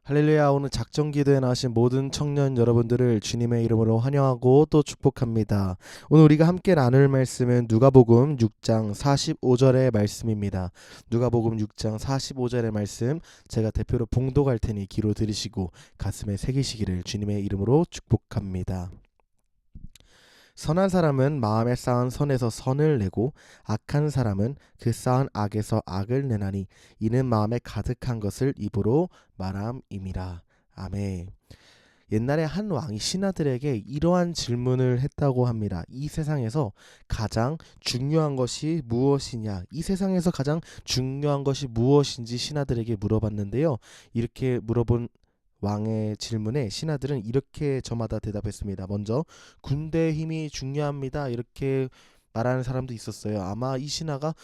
할렐루야. 오늘 작정기도에 나오신 모든 청년 여러분들을 주님의 이름으로 환영하고 또 축복합니다. 오늘 우리가 함께 나눌 말씀은 누가복음 6장 45절의 말씀입니다. 누가복음 6장 45절의 말씀 제가 대표로 봉독할 테니 귀로 들으시고 가슴에 새기시기를 주님의 이름으로 축복합니다. 선한 사람은 마음에 쌓은 선에서 선을 내고 악한 사람은 그 쌓은 악에서 악을 내나니 이는 마음에 가득한 것을 입으로 말함임이라. 아멘. 옛날에 한 왕이 신하들에게 이러한 질문을 했다고 합니다. 이 세상에서 가장 중요한 것이 무엇이냐? 이 세상에서 가장 중요한 것이 무엇인지 신하들에게 물어봤는데요. 이렇게 물어본 왕의 질문에 신하들은 이렇게 저마다 대답했습니다. 먼저 군대의 힘이 중요합니다. 이렇게 말하는 사람도 있었어요. 아마 이 신하가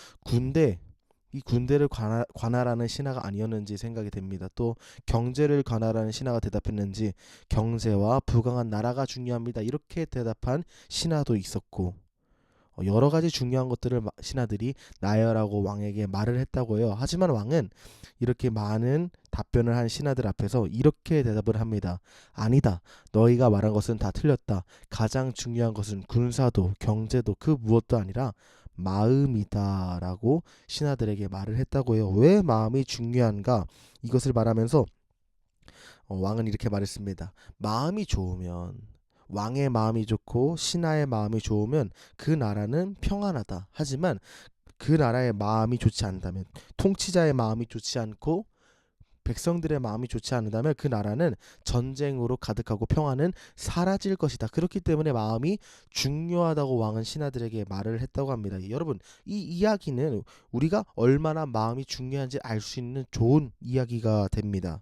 이 군대를 관할하는 신하가 아니었는지 생각이 됩니다. 또 경제를 관할하는 신하가 대답했는지 경제와 부강한 나라가 중요합니다. 이렇게 대답한 신하도 있었고 여러 가지 중요한 것들을 신하들이 나열하고 왕에게 말을 했다고 해요. 하지만 왕은 이렇게 많은 답변을 한 신하들 앞에서 이렇게 대답을 합니다. 아니다. 너희가 말한 것은 다 틀렸다. 가장 중요한 것은 군사도 경제도 그 무엇도 아니라 마음이다 라고 신하들에게 말을 했다고 해요. 왜 마음이 중요한가? 이것을 말하면서 왕은 이렇게 말했습니다. 마음이 좋으면 왕의 마음이 좋고 신하의 마음이 좋으면 그 나라는 평안하다. 하지만 그 나라의 마음이 좋지 않다면 통치자의 마음이 좋지 않고 백성들의 마음이 좋지 않다면 그 나라는 전쟁으로 가득하고 평화는 사라질 것이다. 그렇기 때문에 마음이 중요하다고 왕은 신하들에게 말을 했다고 합니다. 여러분, 이 이야기는 우리가 얼마나 마음이 중요한지 알 수 있는 좋은 이야기가 됩니다.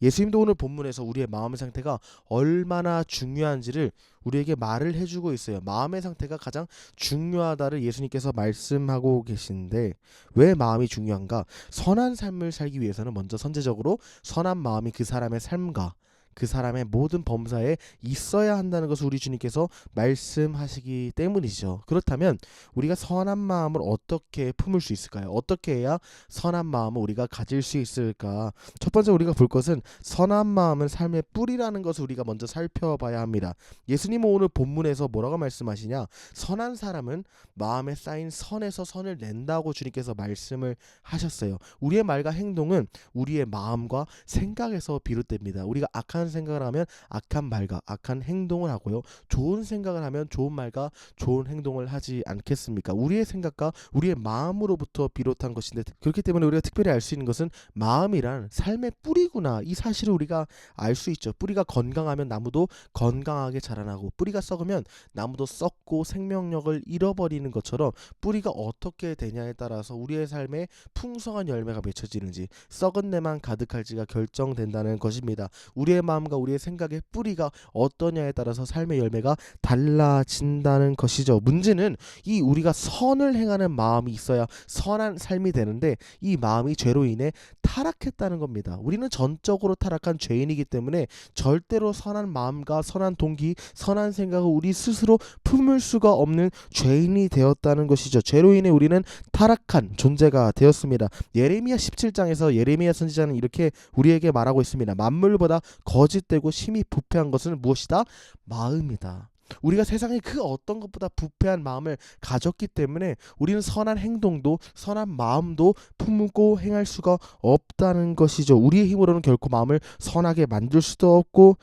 예수님도 오늘 본문에서 우리의 마음의 상태가 얼마나 중요한지를 우리에게 말을 해주고 있어요. 마음의 상태가 가장 중요하다를 예수님께서 말씀하고 계신데 왜 마음이 중요한가? 선한 삶을 살기 위해서는 먼저 선제적으로 선한 마음이 그 사람의 삶과 그 사람의 모든 범사에 있어야 한다는 것을 우리 주님께서 말씀하시기 때문이죠. 그렇다면 우리가 선한 마음을 어떻게 품을 수 있을까요? 어떻게 해야 선한 마음을 우리가 가질 수 있을까? 첫 번째 우리가 볼 것은 선한 마음은 삶의 뿌리라는 것을 우리가 먼저 살펴봐야 합니다. 예수님은 오늘 본문에서 뭐라고 말씀하시냐? 선한 사람은 마음에 쌓인 선에서 선을 낸다고 주님께서 말씀을 하셨어요. 우리의 말과 행동은 우리의 마음과 생각에서 비롯됩니다. 우리가 악한 생각을 하면 악한 말과 악한 행동을 하고요. 좋은 생각을 하면 좋은 말과 좋은 행동을 하지 않겠습니까? 우리의 생각과 우리의 마음으로부터 비롯한 것인데 그렇기 때문에 우리가 특별히 알 수 있는 것은 마음이란 삶의 뿌리구나. 이 사실을 우리가 알 수 있죠. 뿌리가 건강하면 나무도 건강하게 자라나고 뿌리가 썩으면 나무도 썩고 생명력을 잃어버리는 것처럼 뿌리가 어떻게 되냐에 따라서 우리의 삶에 풍성한 열매가 맺혀지는지 썩은 내만 가득할지가 결정된다는 것입니다. 우리의 마음과 우리의 생각의 뿌리가 어떠냐에 따라서 삶의 열매가 달라진다는 것이죠. 문제는 이 우리가 선을 행하는 마음이 있어야 선한 삶이 되는데 이 마음이 죄로 인해 타락했다는 겁니다. 우리는 전적으로 타락한 죄인이기 때문에 절대로 선한 마음과 선한 동기, 선한 생각을 우리 스스로 품을 수가 없는 죄인이 되었다는 것이죠. 죄로 인해 우리는 타락한 존재가 되었습니다. 예레미야 17장에서 예레미야 선지자는 이렇게 우리에게 말하고 있습니다. 만물보다 거짓되고 심히 부패한 것은 무엇이다? 마음이다. 우리가 세상에 그 어떤 것보다 부패한 마음을 가졌기 때문에 우리는 선한 행동도 선한 마음도 품고 행할 수가 없다는 것이죠. 우리의 힘으로는 결코 마음을 선하게 만들 수도 없고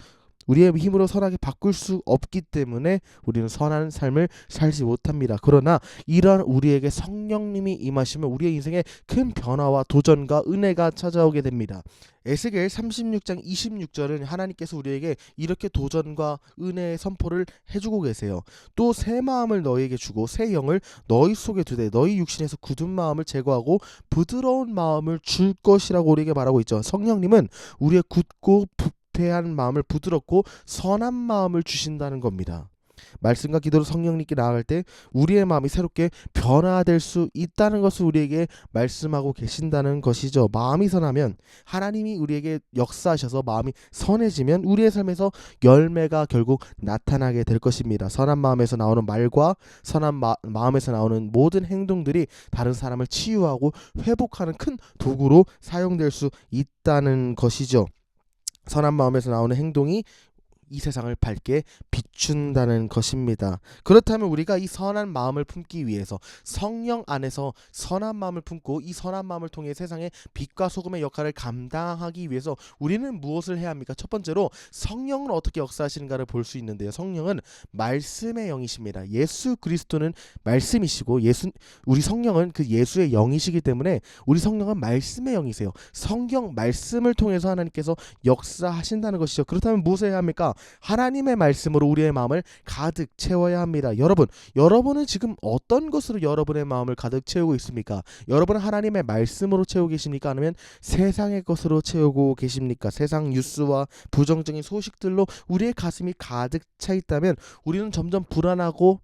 우리의 힘으로 선하게 바꿀 수 없기 때문에 우리는 선한 삶을 살지 못합니다. 그러나 이러한 우리에게 성령님이 임하시면 우리의 인생에 큰 변화와 도전과 은혜가 찾아오게 됩니다. 에스겔 36장 26절은 하나님께서 우리에게 이렇게 도전과 은혜의 선포를 해주고 계세요. 또 새 마음을 너희에게 주고 새 영을 너희 속에 두되 너희 육신에서 굳은 마음을 제거하고 부드러운 마음을 줄 것이라고 우리에게 말하고 있죠. 성령님은 우리의 굳고 부패한 마음을 부드럽고 선한 마음을 주신다는 겁니다. 말씀과 기도로 성령님께 나아갈 때 우리의 마음이 새롭게 변화될 수 있다는 것을 우리에게 말씀하고 계신다는 것이죠. 마음이 선하면 하나님이 우리에게 역사하셔서 마음이 선해지면 우리의 삶에서 열매가 결국 나타나게 될 것입니다. 선한 마음에서 나오는 말과 선한 마음에서 나오는 모든 행동들이 다른 사람을 치유하고 회복하는 큰 도구로 사용될 수 있다는 것이죠. 선한 마음에서 나오는 행동이 이 세상을 밝게 비춘다는 것입니다. 그렇다면 우리가 이 선한 마음을 품기 위해서 성령 안에서 선한 마음을 품고 이 선한 마음을 통해 세상의 빛과 소금의 역할을 감당하기 위해서 우리는 무엇을 해야 합니까? 첫 번째로 성령은 어떻게 역사하시는가를 볼 수 있는데요. 성령은 말씀의 영이십니다. 예수 그리스도는 말씀이시고 우리 성령은 그 예수의 영이시기 때문에 우리 성령은 말씀의 영이세요. 성경 말씀을 통해서 하나님께서 역사하신다는 것이죠. 그렇다면 무엇을 해야 합니까? 하나님의 말씀으로 우리의 마음을 가득 채워야 합니다. 여러분은 지금 어떤 것으로 여러분의 마음을 가득 채우고 있습니까? 여러분은 하나님의 말씀으로 채우고 계십니까? 아니면 세상의 것으로 채우고 계십니까? 세상 뉴스와 부정적인 소식들로 우리의 가슴이 가득 차 있다면 우리는 점점 불안하고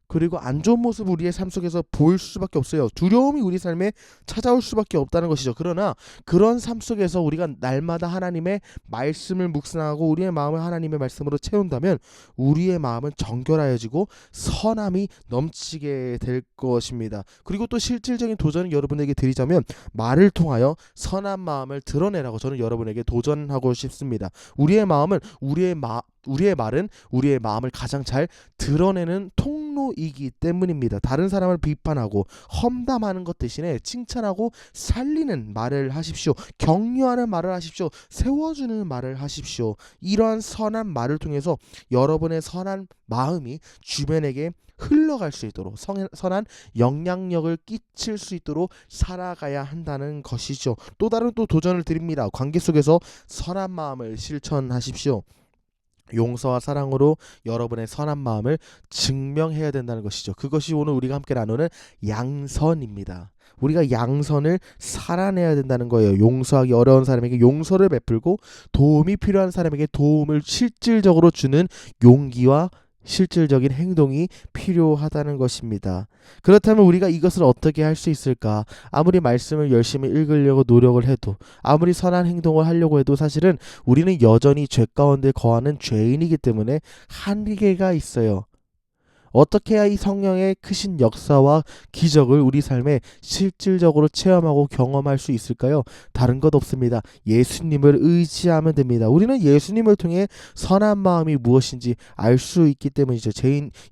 그리고 안 좋은 모습을 우리의 삶 속에서 보일 수밖에 없어요. 두려움이 우리 삶에 찾아올 수밖에 없다는 것이죠. 그러나 그런 삶 속에서 우리가 날마다 하나님의 말씀을 묵상하고 우리의 마음을 하나님의 말씀으로 채운다면 우리의 마음은 정결하여지고 선함이 넘치게 될 것입니다. 그리고 또 실질적인 도전을 여러분에게 드리자면 말을 통하여 선한 마음을 드러내라고 저는 여러분에게 도전하고 싶습니다. 우리의 말은 우리의 마음을 가장 잘 드러내는 통로이기 때문입니다. 다른 사람을 비판하고 험담하는 것 대신에 칭찬하고 살리는 말을 하십시오. 격려하는 말을 하십시오. 세워주는 말을 하십시오. 이러한 선한 말을 통해서 여러분의 선한 마음이 주변에게 흘러갈 수 있도록 선한 영향력을 끼칠 수 있도록 살아가야 한다는 것이죠. 또 다른 도전을 드립니다. 관계 속에서 선한 마음을 실천하십시오. 용서와 사랑으로 여러분의 선한 마음을 증명해야 된다는 것이죠. 그것이 오늘 우리가 함께 나누는 양선입니다. 우리가 양선을 살아내야 된다는 거예요. 용서하기 어려운 사람에게 용서를 베풀고 도움이 필요한 사람에게 도움을 실질적으로 주는 용기와 실질적인 행동이 필요하다는 것입니다. 그렇다면 우리가 이것을 어떻게 할 수 있을까? 아무리 말씀을 열심히 읽으려고 노력을 해도 아무리 선한 행동을 하려고 해도 사실은 우리는 여전히 죄 가운데 거하는 죄인이기 때문에 한계가 있어요. 어떻게 해야 이 성령의 크신 역사와 기적을 우리 삶에 실질적으로 체험하고 경험할 수 있을까요? 다른 것 없습니다. 예수님을 의지하면 됩니다. 우리는 예수님을 통해 선한 마음이 무엇인지 알 수 있기 때문이죠.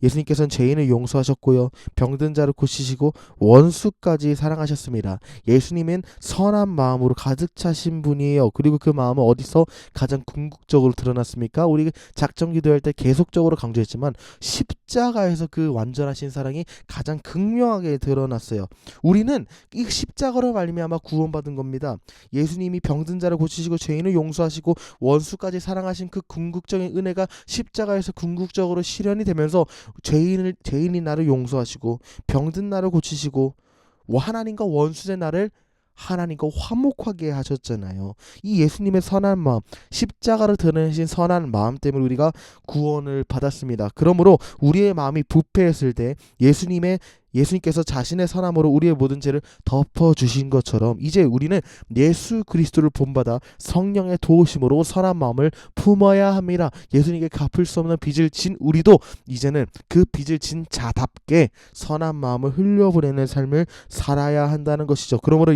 예수님께서는 죄인을 용서하셨고요. 병든 자를 고치시고 원수까지 사랑하셨습니다. 예수님은 선한 마음으로 가득 차신 분이에요. 그리고 그 마음은 어디서 가장 궁극적으로 드러났습니까? 우리 작정 기도할 때 계속적으로 강조했지만 십자가에서 그 완전하신 사랑이 가장 극명하게 드러났어요. 우리는 이 십자가로 말미암아 구원받은 겁니다. 예수님이 병든 자를 고치시고 죄인을 용서하시고 원수까지 사랑하신 그 궁극적인 은혜가 십자가에서 궁극적으로 실현이 되면서 죄인이 나를 용서하시고 병든 나를 고치시고 하나님과 원수된 나를 하나님과 화목하게 하셨잖아요. 이 예수님의 선한 마음, 십자가를 드러내신 선한 마음 때문에 우리가 구원을 받았습니다. 그러므로 우리의 마음이 부패했을 때 예수님께서 자신의 선함으로 우리의 모든 죄를 덮어주신 것처럼 이제 우리는 예수 그리스도를 본받아 성령의 도우심으로 선한 마음을 품어야 합니다. 예수님께 갚을 수 없는 빚을 진 우리도 이제는 그 빚을 진 자답게 선한 마음을 흘려보내는 삶을 살아야 한다는 것이죠. 그러므로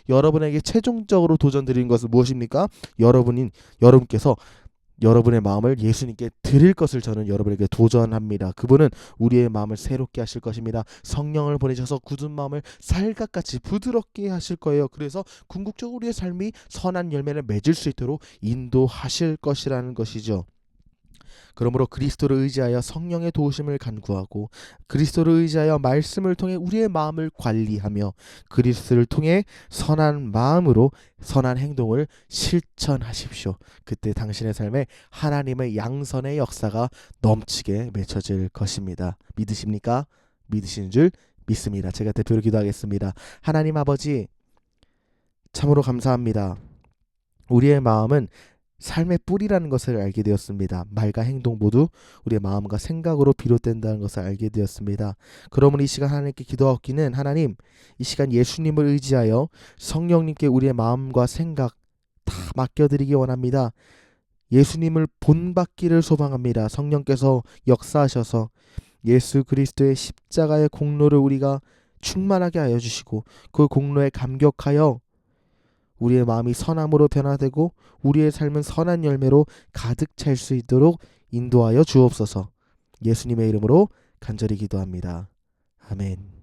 여러분에게 최종적으로 도전드리는 것은 무엇입니까? 여러분께서 여러분의 마음을 예수님께 드릴 것을 저는 여러분에게 도전합니다. 그분은 우리의 마음을 새롭게 하실 것입니다. 성령을 보내셔서 굳은 마음을 살갗같이 부드럽게 하실 거예요. 그래서 궁극적으로 우리의 삶이 선한 열매를 맺을 수 있도록 인도하실 것이라는 것이죠. 그러므로 그리스도를 의지하여 성령의 도우심을 간구하고 그리스도를 의지하여 말씀을 통해 우리의 마음을 관리하며 그리스도를 통해 선한 마음으로 선한 행동을 실천하십시오. 그때 당신의 삶에 하나님의 양선의 역사가 넘치게 맺혀질 것입니다. 믿으십니까? 믿으시는 줄 믿습니다. 제가 대표로 기도하겠습니다. 하나님 아버지, 참으로 감사합니다. 우리의 마음은 삶의 뿌리라는 것을 알게 되었습니다. 말과 행동 모두 우리의 마음과 생각으로 비롯된다는 것을 알게 되었습니다. 그러므로 이 시간 하나님께 기도하옵기는 하나님, 이 시간 예수님을 의지하여 성령님께 우리의 마음과 생각 다 맡겨드리기 원합니다. 예수님을 본받기를 소망합니다. 성령께서 역사하셔서 예수 그리스도의 십자가의 공로를 우리가 충만하게 하여 주시고 그 공로에 감격하여 우리의 마음이 선함으로 변화되고 우리의 삶은 선한 열매로 가득 찰 수 있도록 인도하여 주옵소서. 예수님의 이름으로 간절히 기도합니다. 아멘.